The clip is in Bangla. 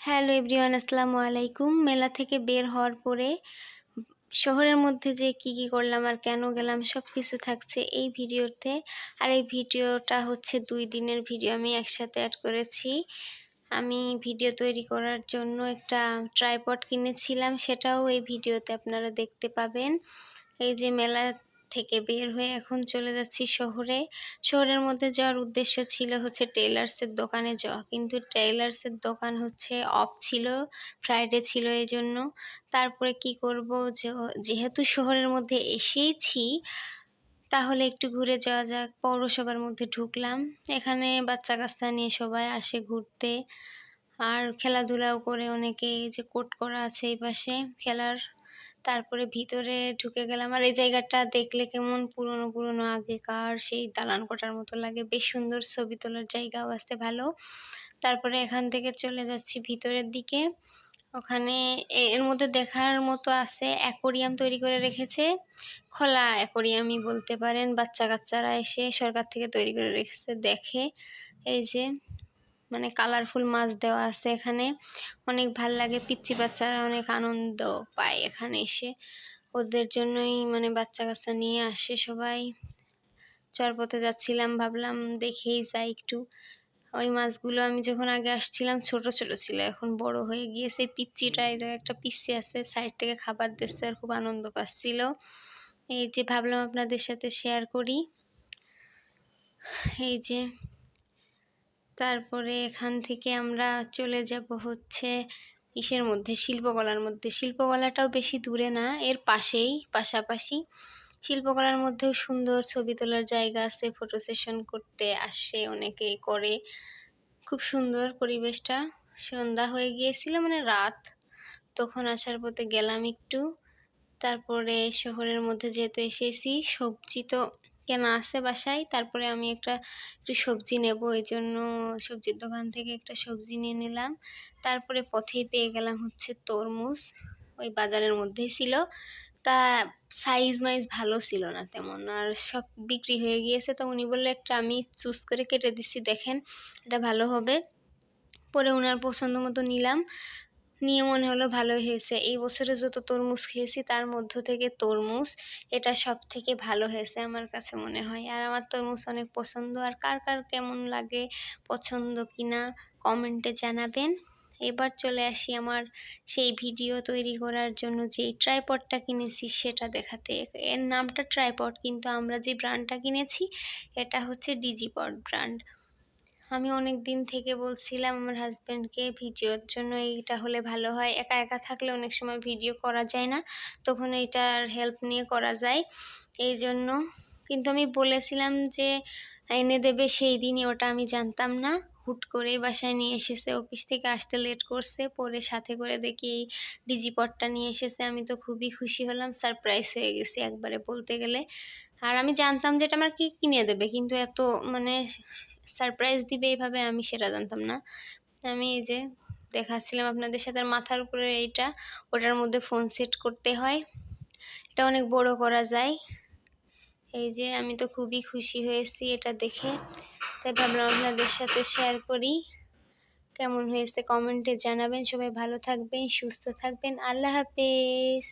হ্যালো এভরিওয়ান, আসসালামু আলাইকুম। মেলা থেকে বের হওয়ার পরে শহরের মধ্যে যে কি করলাম আর কেন গেলাম সব কিছু থাকছে এই ভিডিওতে। আর এই ভিডিওটা হচ্ছে 2 দিনের ভিডিও আমি একসাথে অ্যাড করেছি। আমি ভিডিও তৈরি করার জন্য একটা ট্রাইপড কিনেছিলাম, সেটাও এই ভিডিওতে আপনারা দেখতে পাবেন। এই যে মেলা থেকে বের হয়ে এখন চলে যাচ্ছি শহরে। শহরের মধ্যে যাওয়ার উদ্দেশ্য ছিল হচ্ছে টেইলার্সের দোকানে যাওয়া, কিন্তু টেইলার্সের দোকান হচ্ছে অফ ছিল, ফ্রাইডে ছিল এই জন্য। তারপরে কি করব, যেহেতু শহরের মধ্যে এসেইছি তাহলে একটু ঘুরে যাওয়া যাক। পৌরসভার মধ্যে ঢুকলাম, এখানে বাচ্চা কাচ্চা নিয়ে সবাই আসে ঘুরতে আর খেলাধুলাও করে অনেকে। এই যে কোর্ট করা আছে এই পাশে খেলার। তারপরে ভিতরে ঢুকে গেলাম, আর এই জায়গাটা দেখলে কেমন পুরনো পুরনো আগেকার সেই দালান কোঠার মতো লাগে। বেশ সুন্দর, ছবি তোলার জায়গাও আছে ভালো। তারপরে এখান থেকে চলে যাচ্ছি ভিতরের দিকে। ওখানে এর মধ্যে দেখার মতো আছে, অ্যাকোরিয়াম তৈরি করে রেখেছে, খোলা অ্যাকোরিয়ামই বলতে পারেন। বাচ্চা কাচ্চারা এসে সরকার থেকে তৈরি করে রেখেছে দেখে। এই যে মানে কালারফুল মাছ দেওয়া আছে এখানে, অনেক ভাল লাগে। পিচ্চি বাচ্চারা অনেক আনন্দ পায় এখানে এসে, ওদের জন্যই মানে বাচ্চা কাচ্চা নিয়ে আসে সবাই। চরপথে যাচ্ছিলাম, ভাবলাম দেখেই যাই একটু। ওই মাছগুলো আমি যখন আগে আসছিলাম ছোট ছোট ছিল, এখন বড় হয়ে গিয়েছে। পিচ্চিটা এই জায়গায় একটা পিচ্চি আছে, সাইড থেকে খাবার দিচ্ছে আর খুব আনন্দ পাচ্ছিল। এই যে ভাবলাম আপনাদের সাথে শেয়ার করি। এই যে তারপরে এখান থেকে আমরা চলে যাব হচ্ছে ইসের মধ্যে, শিল্পকলার মধ্যে। শিল্পকলাটাও বেশি দূরে না, এর পাশেই, পাশাপাশি। শিল্পকলার মধ্যেও সুন্দর ছবি তোলার জায়গা আছে, ফটো সেশন করতে আসে অনেকেই করে। খুব সুন্দর পরিবেশটা। সন্ধ্যা হয়ে গিয়েছিল, মানে রাত, তখন আসার পথে গেলাম একটু। তারপরে শহরের মধ্যে যেহেতু এসেছি, সবজি তো কেনা আছে বাসায়। তারপরে আমি একটু সবজি নেব, এই জন্য সবজির দোকান থেকে একটা সবজি নিয়ে নিলাম। তারপরে পথেই পেয়ে গেলাম হচ্ছে তরমুজ, ওই বাজারের মধ্যেই ছিল। তা সাইজ মাইজ ভালো ছিল না তেমন, আর সব বিক্রি হয়ে গিয়েছে। তো উনি বললে একটা আমি চুজ করে কেটে দিচ্ছি, দেখেন এটা ভালো হবে। পরে ওনার পছন্দ মতো নিলাম, নিয়ে মনে হলো ভালোই হয়েছে। এই বছরে যত তরমুজ খেয়েছি তার মধ্য থেকে তরমুজ এটা সব থেকে ভালো হয়েছে আমার কাছে মনে হয়। আর আমার তরমুজ অনেক পছন্দ। আর কার কার কেমন লাগে, পছন্দ কিনা কমেন্টে জানাবেন। এবার চলে আসি আমার সেই ভিডিও তৈরি করার জন্য যেই ট্রাইপডটা কিনেছি সেটা দেখাতে। এর নামটা ট্রাইপড, কিন্তু আমরা যে ব্র্যান্ডটা কিনেছি এটা হচ্ছে ডিজিপড ব্র্যান্ড। আমি অনেক দিন থেকে বলছিলাম আমার হাজব্যান্ডকে ভিডিওর জন্য এইটা হলে ভালো হয়। একা একা থাকলে অনেক সময় ভিডিও করা যায় না, তখন এইটার হেল্প নিয়ে করা যায় এই জন্য। কিন্তু আমি বলেছিলাম যে এনে দেবে সেই দিনই, ওটা আমি জানতাম না। হুট করেই বাসায় নিয়ে এসেছে, অফিস থেকে আসতে লেট করছে, পরে সাথে করে দেখি এই ডিজিপডটা নিয়ে এসেছে। আমি তো খুবই খুশি হলাম, সারপ্রাইজ হয়ে গেছি একবারে বলতে গেলে। আর আমি জানতাম যে এটা আমার কি কিনে দেবে, কিন্তু এত মানে সারপ্রাইজ দিবে এইভাবে আমি সেটা জানতাম না। আমি এই যে দেখাচ্ছিলাম আপনাদের সাথে, মাথার উপরে এইটা, ওটার মধ্যে ফোন সেট করতে হয়, এটা অনেক বড় করা যায়। এই যে আমি তো খুবই খুশি হয়েছি এটা দেখে, তাই ভাবলাম আপনাদের সাথে শেয়ার করি। কেমন হয়েছে কমেন্টে জানাবেন। সবাই ভালো থাকবেন, সুস্থ থাকবেন। আল্লাহ হাফেজ।